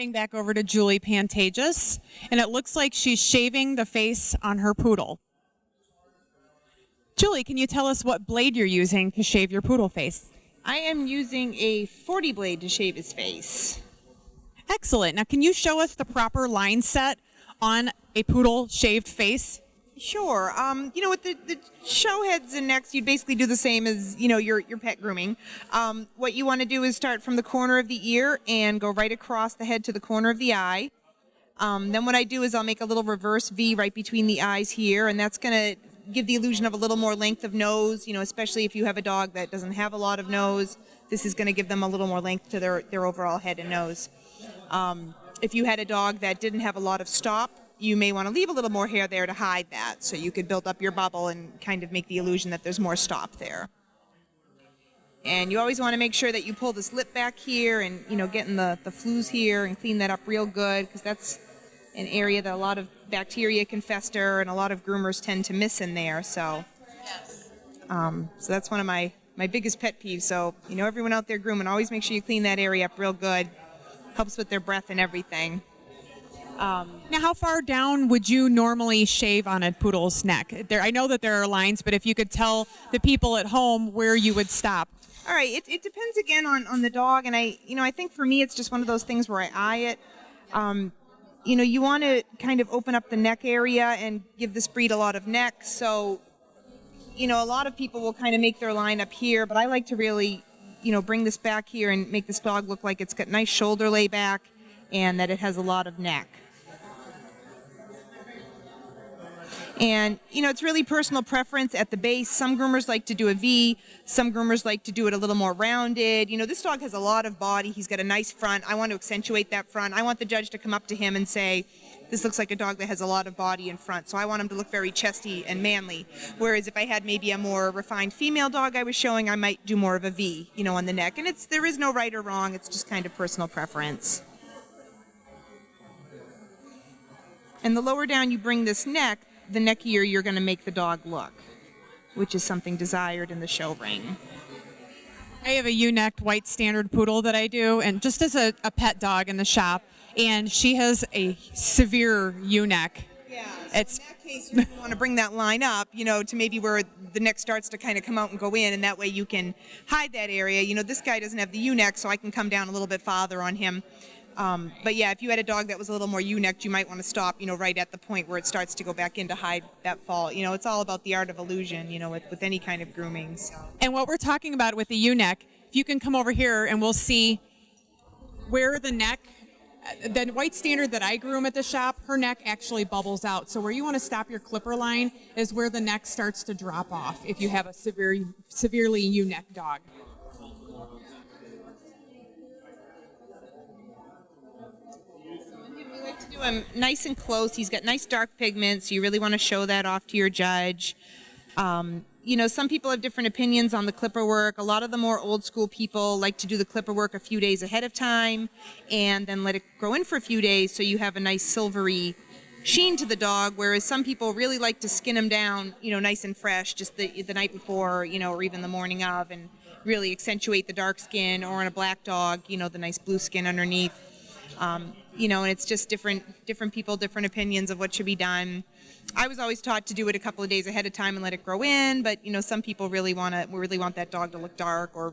Turning back over to Julie Pantages, and it looks like she's shaving the face on her poodle. Julie, can you tell us what blade you're using to shave your poodle face? I am using a 40 blade to shave his face. Excellent. Now, can you show us the proper line set on a poodle shaved face? Sure. With the show heads and necks, you'd basically do the same as, your pet grooming. What you want to do is start from the corner of the ear and go right across the head to the corner of the eye. Then what I do is I'll make a little reverse V right between the eyes here, and that's going to give the illusion of a little more length of nose, especially if you have a dog that doesn't have a lot of nose. This is going to give them a little more length to their overall head and nose. If you had a dog that didn't have a lot of stop, you may want to leave a little more hair there to hide that, so you could build up your bubble and kind of make the illusion that there's more stop there. And you always want to make sure that you pull this lip back here and, get in the flews here and clean that up real good, because that's an area that a lot of bacteria can fester and a lot of groomers tend to miss in there. So, so that's one of my biggest pet peeves. So, everyone out there grooming, always make sure you clean that area up real good. Helps with their breath and everything. Now, how far down would you normally shave on a poodle's neck? I know that there are lines, but if you could tell the people at home where you would stop. All right, it depends again on the dog, and I think for me it's just one of those things where I eye it. You want to kind of open up the neck area and give this breed a lot of neck. So, a lot of people will kind of make their line up here, but I like to really, bring this back here and make this dog look like it's got nice shoulder lay back and that it has a lot of neck. And, it's really personal preference at the base. Some groomers like to do a V. Some groomers like to do it a little more rounded. This dog has a lot of body. He's got a nice front. I want to accentuate that front. I want the judge to come up to him and say, this looks like a dog that has a lot of body in front. So I want him to look very chesty and manly. Whereas if I had maybe a more refined female dog I was showing, I might do more of a V, on the neck. And there is no right or wrong. It's just kind of personal preference. And the lower down you bring this neck, the neckier you're going to make the dog look, which is something desired in the show ring. I have a U-necked white standard poodle that I do, and just as a pet dog in the shop, and she has a severe U-neck. Yeah, so in that case, you want to bring that line up, to maybe where the neck starts to kind of come out and go in, and that way you can hide that area. This guy doesn't have the U-neck, so I can come down a little bit farther on him. But yeah, if you had a dog that was a little more U-necked, you might want to stop, right at the point where it starts to go back in to hide that fall. It's all about the art of illusion, with any kind of grooming. So. And what we're talking about with the U-neck, if you can come over here and we'll see where the neck, the white standard that I groom at the shop, her neck actually bubbles out. So where you want to stop your clipper line is where the neck starts to drop off if you have a severely U-necked dog. To do him nice and close. He's got nice dark pigment, so you really want to show that off to your judge. Some people have different opinions on the clipper work. A lot of the more old school people like to do the clipper work a few days ahead of time and then let it grow in for a few days so you have a nice silvery sheen to the dog, whereas some people really like to skin them down, nice and fresh just the night before, or even the morning of, and really accentuate the dark skin, or on a black dog, the nice blue skin underneath. And it's just different people, different opinions of what should be done. I was always taught to do it a couple of days ahead of time and let it grow in, but some people really want that dog to look dark or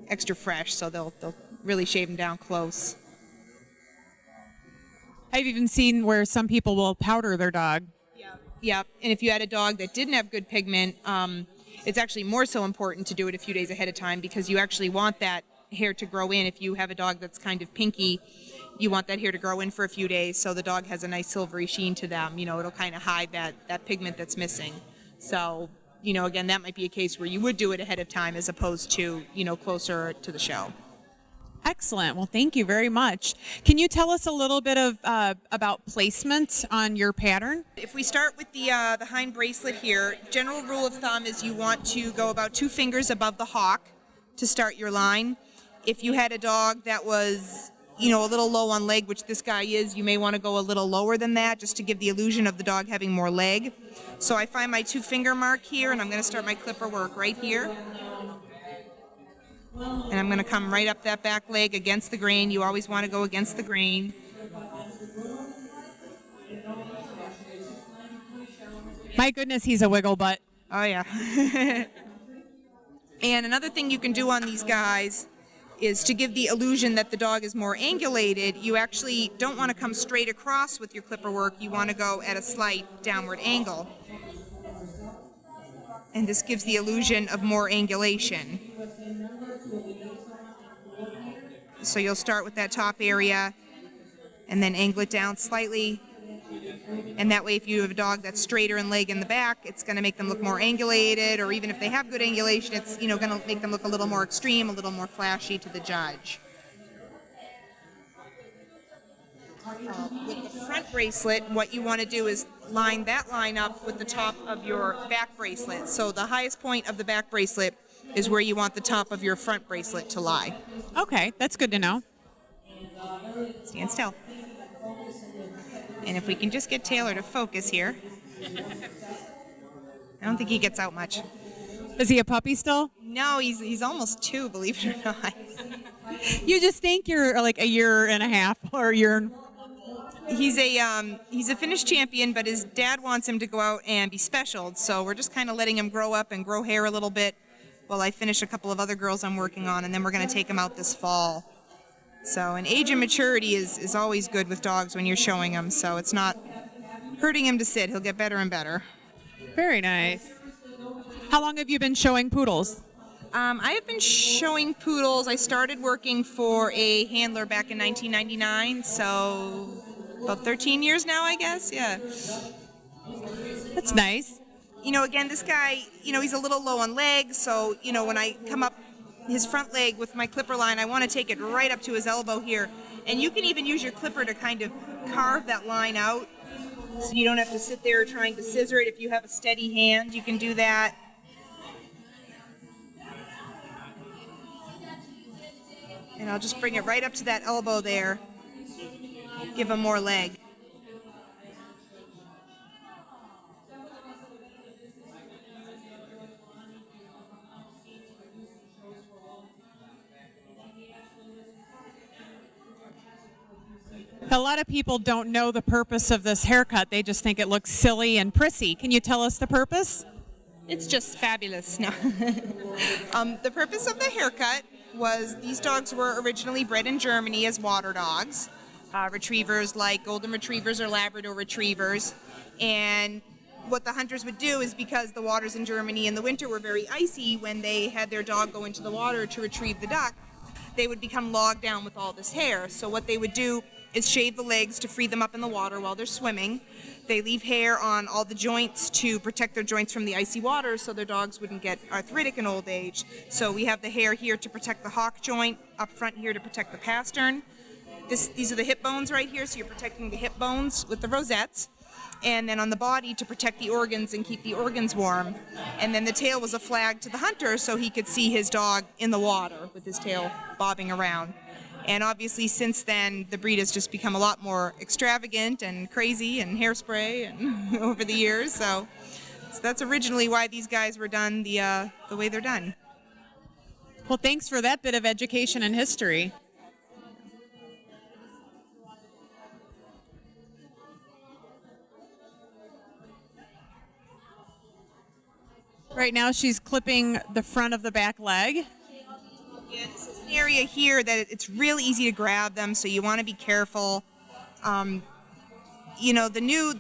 extra fresh, so they'll really shave them down close. I've even seen where some people will powder their dog. Yeah. And if you had a dog that didn't have good pigment, it's actually more so important to do it a few days ahead of time, because you actually want that hair to grow in. If you have a dog that's kind of pinky, you want that hair to grow in for a few days so the dog has a nice silvery sheen to them. It'll kind of hide that pigment that's missing. So, again, that might be a case where you would do it ahead of time as opposed to, closer to the show. Excellent. Well, thank you very much. Can you tell us a little bit of about placement on your pattern? If we start with the hind bracelet here, general rule of thumb is you want to go about 2 fingers above the hock to start your line. If you had a dog that was a little low on leg, which this guy is, you may want to go a little lower than that just to give the illusion of the dog having more leg. So I find my 2 finger mark here, and I'm going to start my clipper work right here. And I'm going to come right up that back leg against the grain. You always want to go against the grain. My goodness, he's a wiggle butt. Oh, yeah. And another thing you can do on these guys is to give the illusion that the dog is more angulated. You actually don't want to come straight across with your clipper work. You want to go at a slight downward angle. And this gives the illusion of more angulation. So you'll start with that top area and then angle it down slightly. And that way, if you have a dog that's straighter in leg in the back, it's going to make them look more angulated, or even if they have good angulation, it's going to make them look a little more extreme, a little more flashy to the judge. With the front bracelet, what you want to do is line that line up with the top of your back bracelet. So the highest point of the back bracelet is where you want the top of your front bracelet to lie. Okay, that's good to know. Stand still. And if we can just get Taylor to focus here. I don't think he gets out much. Is he a puppy still? No, he's almost 2, believe it or not. You just think you're like a year and a half or a year. He's a Finnish champion, but his dad wants him to go out and be specialed. So we're just kind of letting him grow up and grow hair a little bit while I finish a couple of other girls I'm working on, and then we're going to take him out this fall. So, and age and maturity is always good with dogs when you're showing them, so it's not hurting him to sit. He'll get better and better. Very nice. How long have you been showing poodles? I have been showing poodles. I started working for a handler back in 1999, so about 13 years now, I guess, yeah. That's nice. You know, again, this guy, he's a little low on legs, so, when I come up his front leg with my clipper line, I want to take it right up to his elbow here. And you can even use your clipper to kind of carve that line out, so you don't have to sit there trying to scissor it. If you have a steady hand, you can do that. And I'll just bring it right up to that elbow there. Give him more leg. A lot of people don't know the purpose of this haircut. They just think it looks silly and prissy. Can you tell us the purpose? It's just fabulous. No. The purpose of the haircut was these dogs were originally bred in Germany as water dogs. Retrievers like golden retrievers or Labrador retrievers. And what the hunters would do is, because the waters in Germany in the winter were very icy, when they had their dog go into the water to retrieve the duck, they would become logged down with all this hair. So what they would do is shave the legs to free them up in the water while they're swimming. They leave hair on all the joints to protect their joints from the icy water so their dogs wouldn't get arthritic in old age. So we have the hair here to protect the hock joint, up front here to protect the pastern. These are the hip bones right here, so you're protecting the hip bones with the rosettes. And then on the body to protect the organs and keep the organs warm. And then the tail was a flag to the hunter so he could see his dog in the water with his tail bobbing around. And obviously since then, the breed has just become a lot more extravagant and crazy and hairspray and over the years. So that's originally why these guys were done the way they're done. Well, thanks for that bit of education and history. Right now she's clipping the front of the back leg. Yeah, this is an area here that it's real easy to grab them, so you want to be careful. The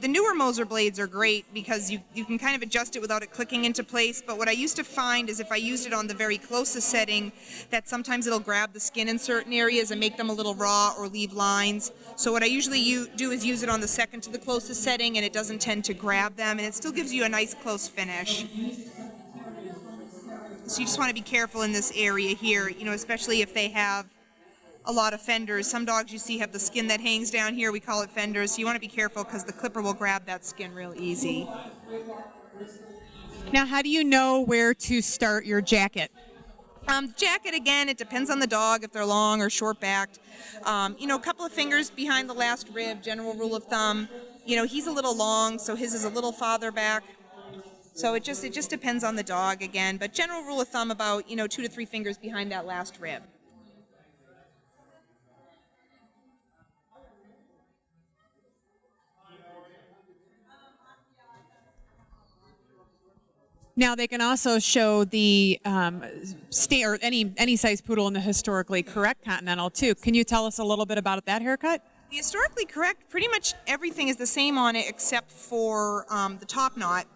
newer Moser blades are great because you can kind of adjust it without it clicking into place, but what I used to find is if I used it on the very closest setting, that sometimes it'll grab the skin in certain areas and make them a little raw or leave lines. So what I usually do is use it on the second to the closest setting, and it doesn't tend to grab them, and it still gives you a nice close finish. So you just want to be careful in this area here, especially if they have a lot of fenders. Some dogs you see have the skin that hangs down here. We call it fenders. So you want to be careful because the clipper will grab that skin real easy. Now, how do you know where to start your jacket? Jacket, again, it depends on the dog, if they're long or short-backed. A couple of fingers behind the last rib, general rule of thumb. He's a little long, so his is a little farther back. So it just depends on the dog again, but general rule of thumb about 2 to 3 fingers behind that last rib. Now they can also show the or any size poodle in the historically correct continental too. Can you tell us a little bit about that haircut? The historically correct, pretty much everything is the same on it except for the top knot.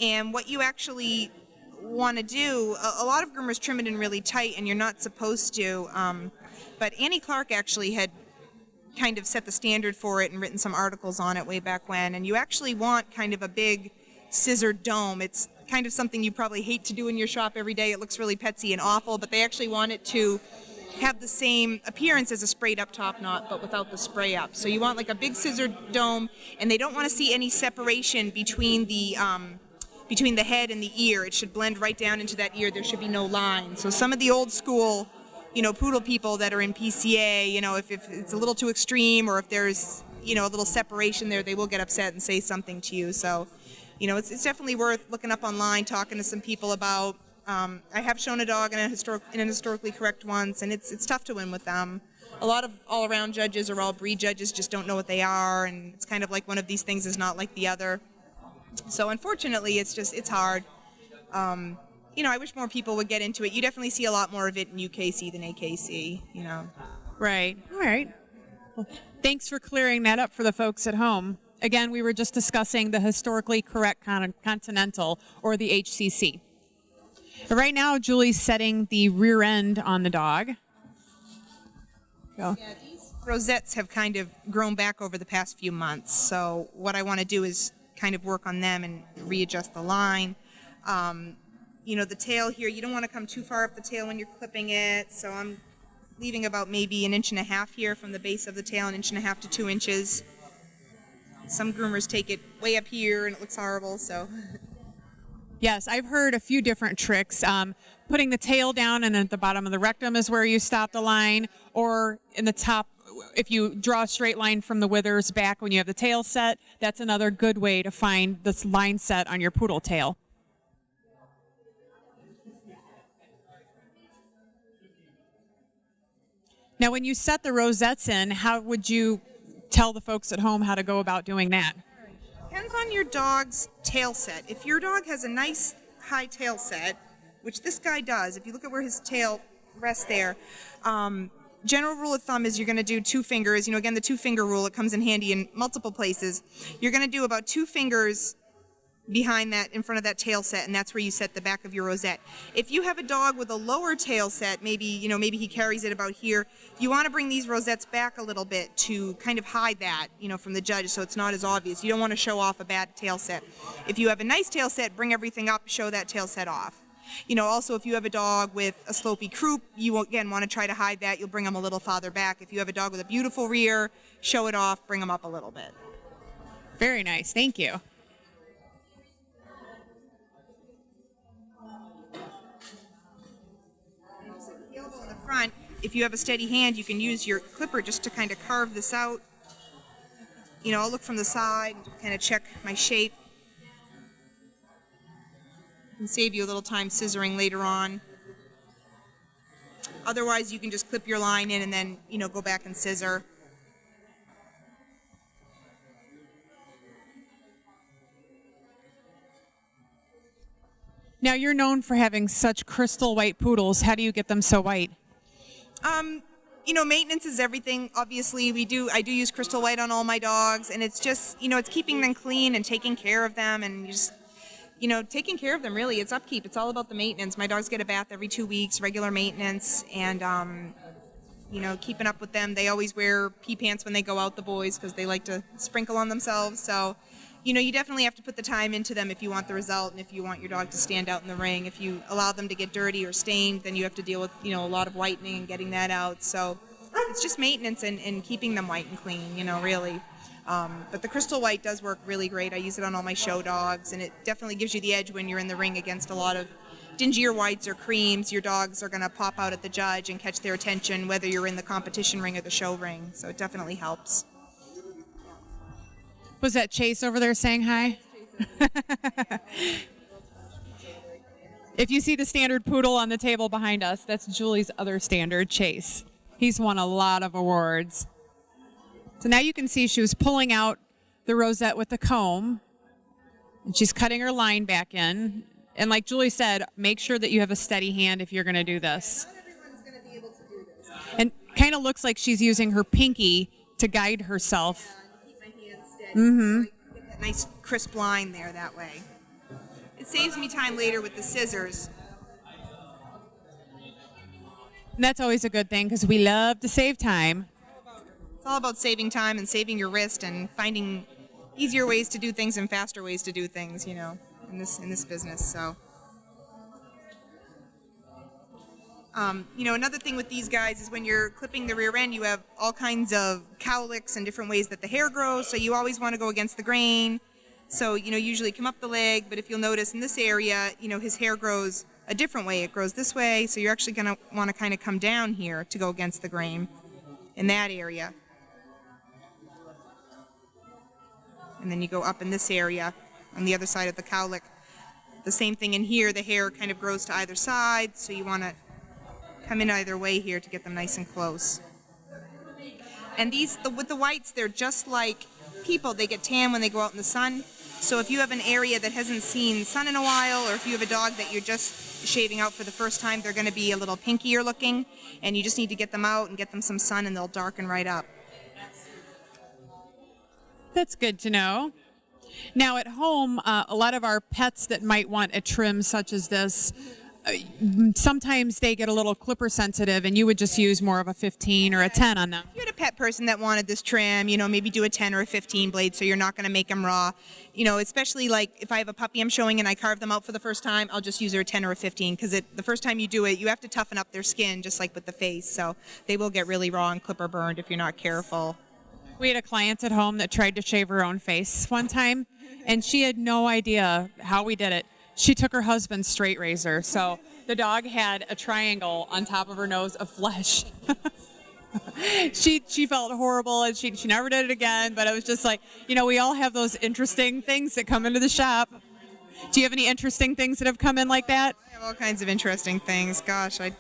And what you actually want to do, a lot of groomers trim it in really tight, and you're not supposed to. But Annie Clark actually had kind of set the standard for it and written some articles on it way back when. And you actually want kind of a big scissored dome. It's kind of something you probably hate to do in your shop every day. It looks really petsy and awful, but they actually want it to have the same appearance as a sprayed up top knot, but without the spray up. So you want like a big scissored dome, and they don't want to see any separation between the head and the ear. It should blend right down into that ear. There should be no line. So some of the old school, poodle people that are in PCA, if it's a little too extreme, or if there's, a little separation there, they will get upset and say something to you. So, it's definitely worth looking up online, talking to some people about. I have shown a dog in an historically correct once, and it's tough to win with them. A lot of all-around judges or all breed judges just don't know what they are, and it's kind of like one of these things is not like the other. So unfortunately, it's hard. I wish more people would get into it. You definitely see a lot more of it in UKC than AKC, Right. All right. Well, thanks for clearing that up for the folks at home. Again, we were just discussing the historically correct continental, or the HCC. Right now, Julie's setting the rear end on the dog. Go. Yeah, these rosettes have kind of grown back over the past few months. So what I want to do is kind of work on them and readjust the line. The tail here, you don't want to come too far up the tail when you're clipping it. So I'm leaving about maybe 1.5 inches here from the base of the tail, 1.5 inches to 2 inches. Some groomers take it way up here and it looks horrible, so. Yes, I've heard a few different tricks. Putting the tail down and at the bottom of the rectum is where you stop the line, or in the top, if you draw a straight line from the withers back when you have the tail set, that's another good way to find this line set on your poodle tail. Now, when you set the rosettes in, how would you tell the folks at home how to go about doing that? Depends on your dog's tail set. If your dog has a nice high tail set, which this guy does, if you look at where his tail rests there, general rule of thumb is you're going to do 2 fingers. Again, the 2-finger rule, it comes in handy in multiple places. You're going to do about 2 fingers behind that, in front of that tail set, and that's where you set the back of your rosette. If you have a dog with a lower tail set, maybe he carries it about here, you want to bring these rosettes back a little bit to kind of hide that, from the judge, so it's not as obvious. You don't want to show off a bad tail set. If you have a nice tail set, bring everything up, show that tail set off. Also, if you have a dog with a slopey croup, you again want to try to hide that. You'll bring them a little farther back. If you have a dog with a beautiful rear, show it off, bring them up a little bit. Very nice. Thank you. Front, if you have a steady hand, you can use your clipper just to kind of carve this out. I'll look from the side and kind of check my shape and save you a little time scissoring later on. Otherwise, you can just clip your line in and then, go back and scissor. Now, you're known for having such crystal white poodles. How do you get them so white? Maintenance is everything. Obviously, I do use crystal white on all my dogs, and it's just, it's keeping them clean and taking care of them, and just, taking care of them, really. It's upkeep. It's all about the maintenance. My dogs get a bath every 2 weeks, regular maintenance, and, keeping up with them. They always wear pee pants when they go out, the boys, because they like to sprinkle on themselves, so, you definitely have to put the time into them if you want the result and if you want your dog to stand out in the ring. If you allow them to get dirty or stained, then you have to deal with, a lot of whitening and getting that out. So it's just maintenance and keeping them white and clean, really. But the crystal white does work really great. I use it on all my show dogs, and it definitely gives you the edge when you're in the ring against a lot of dingier whites or creams. Your dogs are going to pop out at the judge and catch their attention, whether you're in the competition ring or the show ring. So it definitely helps. Was that Chase over there saying hi? If you see the standard poodle on the table behind us, that's Julie's other standard, Chase. He's won a lot of awards. So now you can see she was pulling out the rosette with the comb, and she's cutting her line back in. And like Julie said, make sure that you have a steady hand if you're going to do this. Not everyone's going to be able to do this. And kind of looks like she's using her pinky to guide herself. Yeah, and keep my hand steady. So I get that nice crisp line there that way. It saves me time later with the scissors. And that's always a good thing because we love to save time. It's all about saving time and saving your wrist and finding easier ways to do things and faster ways to do things, you know, in this business. So, you know, another thing with these guys is when you're clipping the rear end, you have all kinds of cowlicks and different ways that the hair grows. So you always want to go against the grain. So, you know, usually come up the leg, but if you'll notice in this area, you know, his hair grows a different way. It grows this way, so you're actually going to want to kind of come down here to go against the grain in that area. And then you go up in this area on the other side of the cowlick. The same thing in here, the hair kind of grows to either side, so you want to come in either way here to get them nice and close. And these, with the whites, they're just like people. They get tan when they go out in the sun. So if you have an area that hasn't seen sun in a while, or if you have a dog that you're just shaving out for the first time, they're going to be a little pinkier looking, and you just need to get them out and get them some sun, and they'll darken right up. That's good to know. Now at home, a lot of our pets that might want a trim such as this, sometimes they get a little clipper sensitive, and you would just use more of a 15 or a 10 on them. If you had a pet person that wanted this trim, you know, maybe do a 10 or a 15 blade, so you're not going to make them raw. You know, especially like if I have a puppy I'm showing and I carve them out for the first time, I'll just use a 10 or a 15, because the first time you do it, you have to toughen up their skin, just like with the face. So they will get really raw and clipper burned if you're not careful. We had a client at home that tried to shave her own face one time, and she had no idea how we did it. She took her husband's straight razor, so the dog had a triangle on top of her nose of flesh. She felt horrible, and she never did it again, but it was just like, you know, we all have those interesting things that come into the shop. Do you have any interesting things that have come in like that? I have all kinds of interesting things. Gosh, I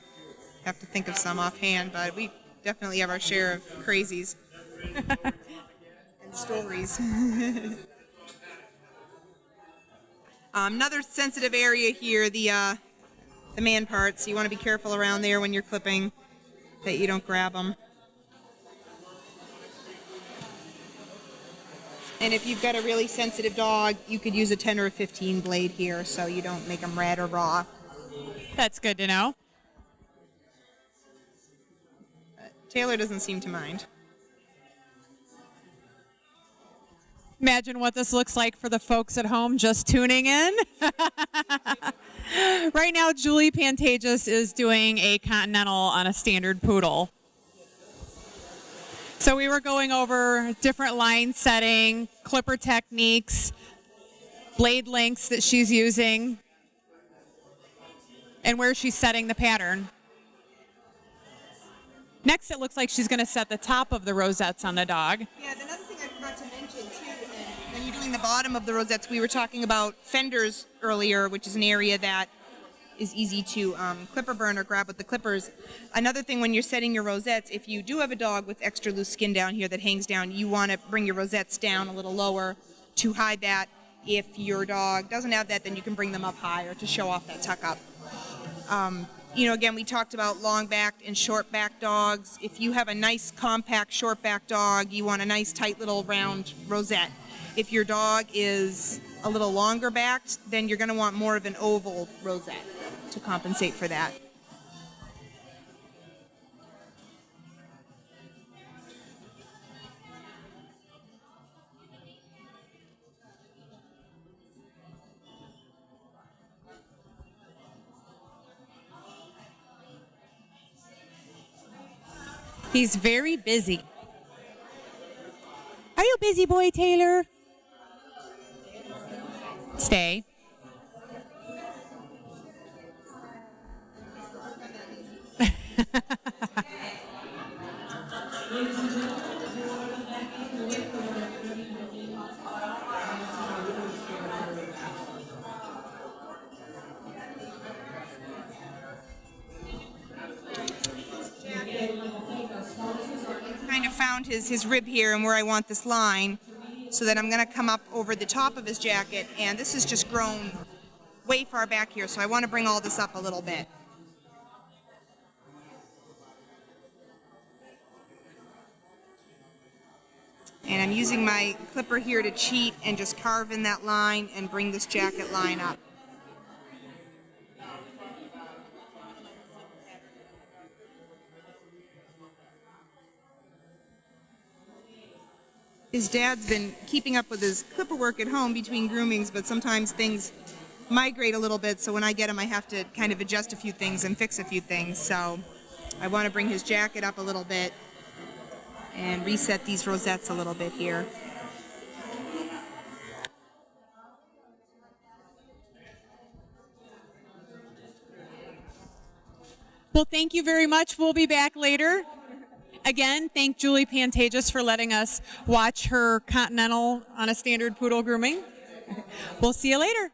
have to think of some offhand, but we definitely have our share of crazies and stories. Another sensitive area here, the man parts. You want to be careful around there when you're clipping that you don't grab them. And if you've got a really sensitive dog, you could use a 10 or a 15 blade here so you don't make them red or raw. That's good to know. Taylor doesn't seem to mind. Imagine what this looks like for the folks at home just tuning in. Right now, Julie Pantages is doing a continental on a standard poodle. So we were going over different line setting, clipper techniques, blade lengths that she's using, and where she's setting the pattern. Next, it looks like she's going to set the top of the rosettes on the dog. Yeah, another thing I forgot to mention too, when you're doing the bottom of the rosettes, we were talking about fenders earlier, which is an area that is easy to clipper burn or grab with the clippers. Another thing when you're setting your rosettes, if you do have a dog with extra loose skin down here that hangs down, you want to bring your rosettes down a little lower to hide that. If your dog doesn't have that, then you can bring them up higher to show off that tuck up. You know, again, we talked about long-backed and short-backed dogs. If you have a nice, compact, short-backed dog, you want a nice, tight little round rosette. If your dog is a little longer-backed, then you're going to want more of an oval rosette to compensate for that. He's very busy. Are you a busy boy, Taylor? Stay. kind of found his rib here and where I want this line, so that I'm going to come up over the top of his jacket, and this is just grown way far back here, so I want to bring all this up a little bit. And I'm using my clipper here to cheat and just carve in that line and bring this jacket line up. His dad's been keeping up with his clipper work at home between groomings, but sometimes things migrate a little bit, so when I get him I have to kind of adjust a few things and fix a few things. So I want to bring his jacket up a little bit and reset these rosettes a little bit here. Well, thank you very much. We'll be back later. Again, thank Julie Pantages for letting us watch her continental on a standard poodle grooming. We'll see you later.